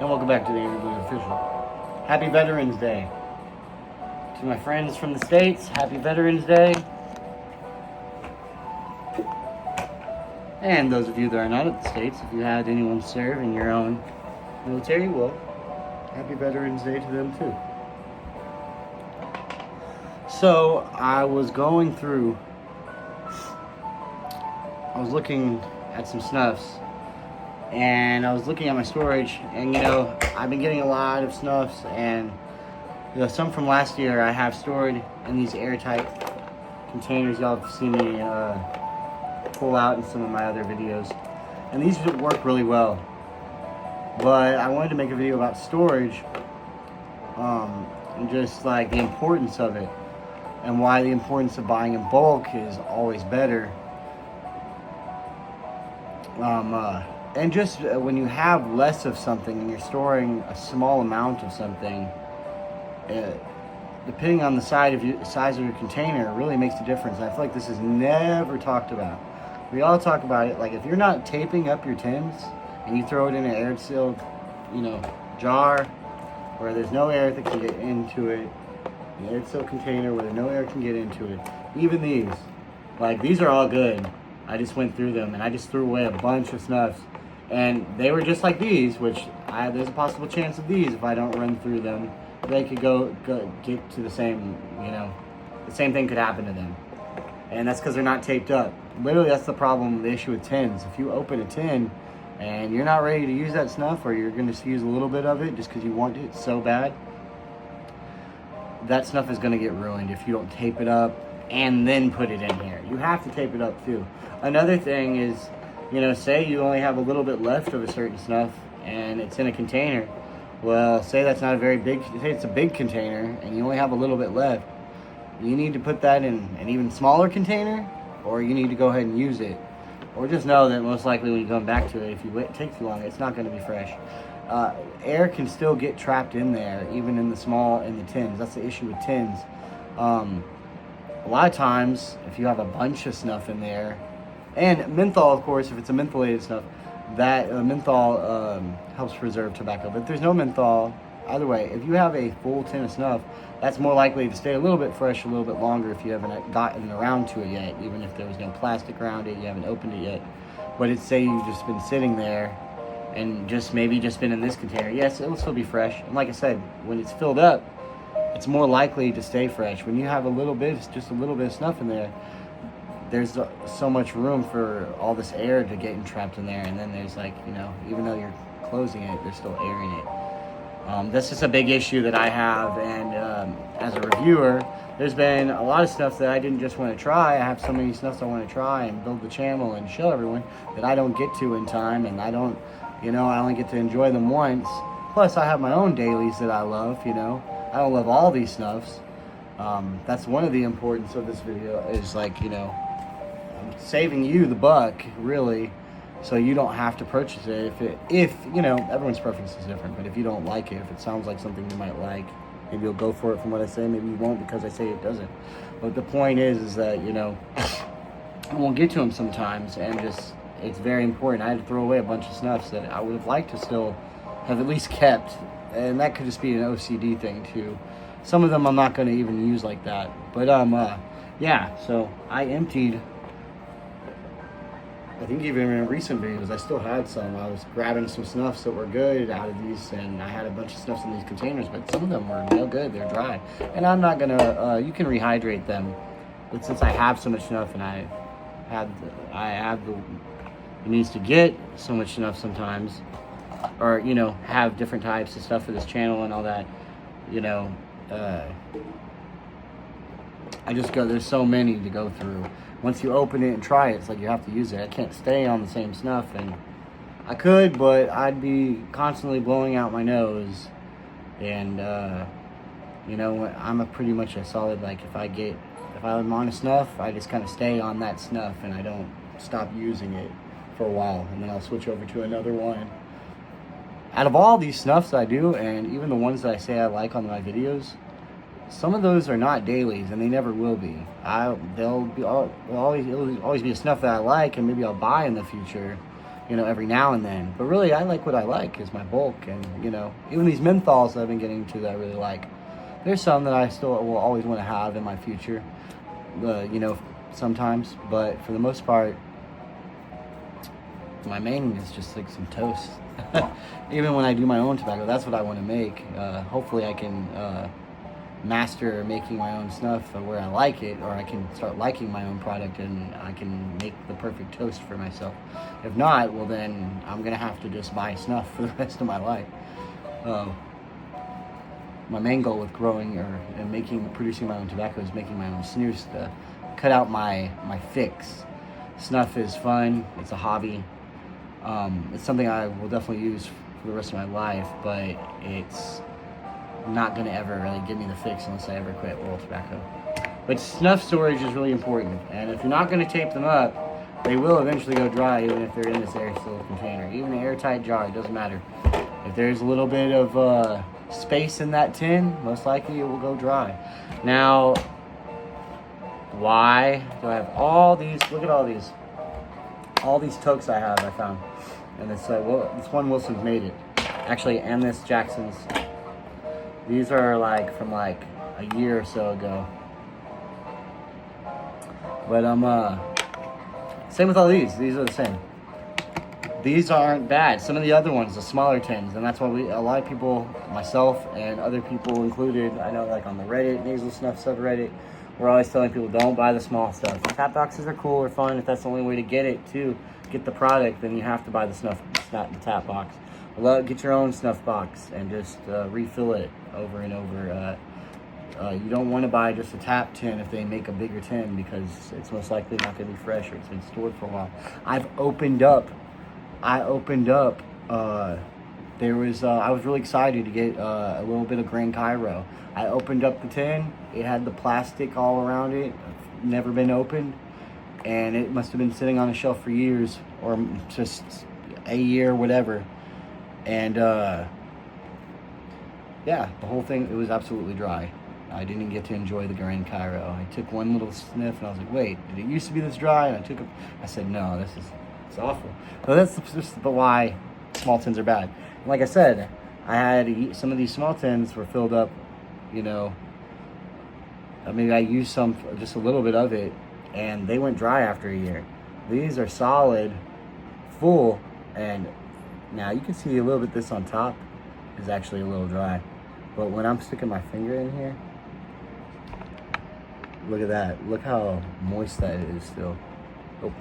And welcome back to the Angry Blue Official. Happy Veterans Day. To my friends from the States, happy Veterans Day. And those of you that are not at the States, if you had anyone serve in your own military, well, happy Veterans Day to them too. So, I was going through, I was looking at some snuffs, and I was looking at my storage, and I've been getting a lot of snuffs, and some from last year I have stored in these airtight containers y'all have seen me pull out in some of my other videos, and these work really well. But I wanted to make a video about storage, and just like the importance of it, and why the importance of buying in bulk is always better. And just when you have less of something and you're storing a small amount of something, depending on the size of your container, it really makes a difference. And I feel like this is never talked about. We all talk about it. Like, if you're not taping up your tins and you throw it in an air-sealed, jar where there's no air that can get into it, an air-sealed container where no air can get into it. Even these are all good. I just went through them and I just threw away a bunch of snuffs. And they were just like these, which there's a possible chance of these, if I don't run through them, they could go get to the same, the same thing could happen to them. And that's because they're not taped up. Literally, that's the problem, the issue with tins. If you open a tin and you're not ready to use that snuff, or you're going to use a little bit of it just because you want it so bad, that snuff is going to get ruined if you don't tape it up and then put it in here. You have to tape it up too. Another thing is, say you only have a little bit left of a certain snuff and it's in a container. Well, say that's not a very big, say it's a big container and you only have a little bit left. You need to put that in an even smaller container, or you need to go ahead and use it. Or just know that most likely when you come back to it, if you take too long, it's not going to be fresh. Air can still get trapped in there, even in the tins. That's the issue with tins. A lot of times, if you have a bunch of snuff in there, and menthol, of course, if it's a mentholated snuff, that menthol helps preserve tobacco. But if there's no menthol, either way, if you have a full tin of snuff, that's more likely to stay a little bit fresh a little bit longer if you haven't gotten around to it yet, even if there was no plastic around it, you haven't opened it yet. But it's, say you've just been sitting there and maybe just been in this container, yes, it'll still be fresh. And like I said, when it's filled up, it's more likely to stay fresh. When you have just a little bit of snuff in there, there's so much room for all this air to get entrapped in there, and then there's even though you're closing it, there's still air in it. That's just a big issue that I have, and as a reviewer, there's been a lot of stuff that I didn't just want to try. I have so many snuffs I want to try and build the channel and show everyone that I don't get to in time, and I don't, I only get to enjoy them once. Plus, I have my own dailies that I love, I don't love all these snuffs. That's one of the importance of this video, is I'm saving you the buck, really, so you don't have to purchase it. If everyone's preference is different, but if you don't like it, if it sounds like something you might like, maybe you'll go for it from what I say, maybe you won't because I say it doesn't. But the point is that, I won't get to them sometimes, and it's very important. I had to throw away a bunch of snuffs that I would have liked to still have at least kept, and that could just be an OCD thing too. Some of them I'm not going to even use like that. But yeah, so I emptied, I think even in recent videos, I still had some. I was grabbing some snuffs that were good out of these, and I had a bunch of snuffs in these containers, but some of them were no good. They're dry. And I'm not going to, you can rehydrate them. But since I have so much snuff, and I have the needs to get so much snuff sometimes, or, have different types of stuff for this channel and all that, I just there's so many to go through. Once you open it and try it, it's like you have to use it. I can't stay on the same snuff, and I could, but I'd be constantly blowing out my nose. And, I'm pretty much a solid, if I'm on a snuff, I just kind of stay on that snuff, and I don't stop using it for a while, and then I'll switch over to another one. Out of all these snuffs I do, and even the ones that I say I like on my videos, some of those are not dailies, and they never will be. It'll always be a snuff that I like, and maybe I'll buy in the future, every now and then. But really, I like what I like is my bulk, and even these menthols that I've been getting to that I really like. There's some that I still will always want to have in my future, sometimes. But for the most part, my main is just like some toast. Even when I do my own tobacco, that's what I want to make. Hopefully I can master making my own snuff where I like it, or I can start liking my own product and I can make the perfect toast for myself. If not, well then I'm gonna have to just buy snuff for the rest of my life. My main goal with growing and producing my own tobacco is making my own snus to cut out my fix. Snuff is fun, it's a hobby. It's something I will definitely use for the rest of my life, but it's not going to ever really give me the fix unless I ever quit oral tobacco. But snuff storage is really important, and if you're not going to tape them up, they will eventually go dry even if they're in this air-sealed container. Even an airtight jar, it doesn't matter. If there's a little bit of space in that tin, most likely it will go dry. Now, why do I have all these? Look at all these. All these toques I found. And this one Wilson's made it. Actually, and this Jackson's. These are from a year or so ago. But same with all these. These are the same. These aren't bad. Some of the other ones, the smaller tins, and that's why a lot of people, myself and other people included, I know on the Reddit, Nasal Snuff subreddit, we're always telling people don't buy the small stuff. The tap boxes are cool or fun if that's the only way to get the product, then you have to buy the tap box. Get your own snuff box and just refill it over and over. You don't want to buy just a tap tin if they make a bigger tin, because it's most likely not going to be fresh or it's been stored for a while. I opened up, I was really excited to get a little bit of Grand Cairo. I opened up the tin, it had the plastic all around it, never been opened, and it must have been sitting on a shelf for years, or just a year, whatever. And yeah, the whole thing, it was absolutely dry. I didn't get to enjoy the Grand Cairo. I took one little sniff and I was like, wait, did it used to be this dry? And I said, no, it's awful. So that's just why small tins are bad. And like I said, I had some of these small tins were filled up, maybe I used just a little bit of it, and they went dry after a year. These are solid, full, and now you can see a little bit this on top is actually a little dry. But when I'm sticking my finger in here, look at that. Look how moist that is still. Oops.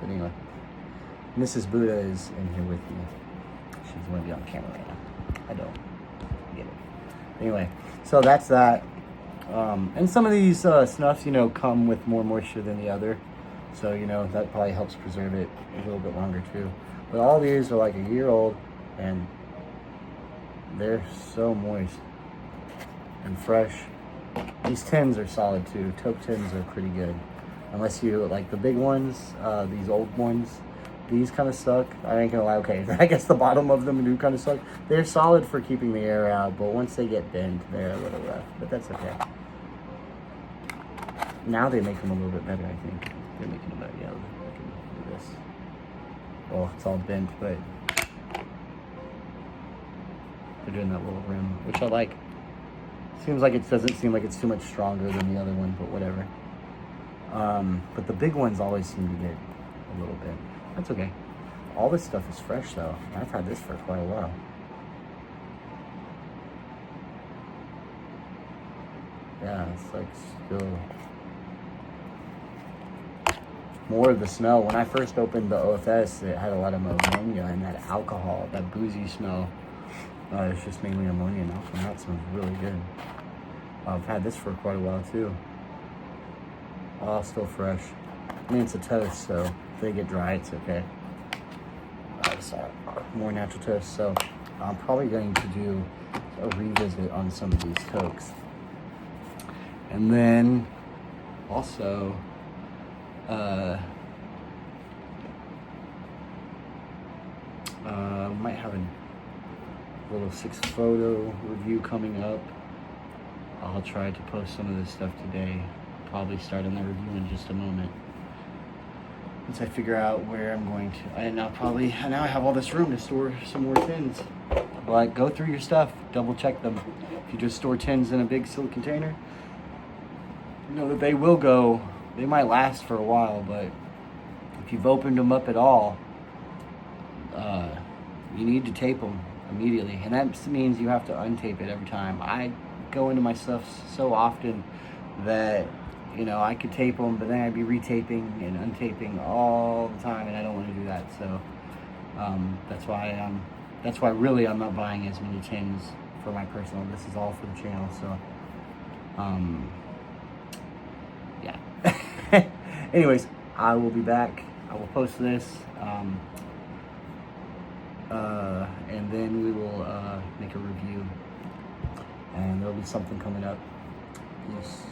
But anyway, Mrs. Buddha is in here with me. She's going to be on camera right now. I don't get it. Anyway, so that's that. And some of these snuffs, come with more moisture than the other. So, that probably helps preserve it a little bit longer too. But all these are like a year old, and they're so moist and fresh. These tins are solid too. Taupe tins are pretty good. Unless you like the big ones, these old ones. These kind of suck. I ain't gonna lie. Okay, I guess the bottom of them do kind of suck. They're solid for keeping the air out, but once they get bent, they're a little rough. But that's okay. Now they make them a little bit better, I think. They're making them better. Yeah, look at this. Well, it's all bent, but they're doing that little rim, which I like. Seems like it doesn't seem like it's too much stronger than the other one, but whatever. But the big ones always seem to get a little bit. That's okay. All this stuff is fresh though. I've had this for quite a while. Yeah, it's like still more of the smell. When I first opened the OFS, it had a lot of ammonia and that alcohol, that boozy smell. It's just mainly ammonia now. So now it smells really good. I've had this for quite a while too. All still fresh. I mean, it's a toast, so if they get dry, it's okay. It's more natural toast, so I'm probably going to do a revisit on some of these toques. And then also, might have a little 6 photo review coming up. I'll try to post some of this stuff today. Probably start on the review in just a moment. once I figure out where I'm going to. And now I have all this room to store some more tins. But go through your stuff, double check them. If you just store tins in a big sealed container, know that they might last for a while, but if you've opened them up at all, you need to tape them immediately. And that means you have to untape it every time. I go into my stuff so often that, I could tape them, but then I'd be retaping and untaping all the time, and I don't want to do that. So that's why really I'm not buying as many tins for my personal. This is all for the channel. So yeah. Anyways, I will be back. I will post this, and then we will make a review, and there'll be something coming up. Peace.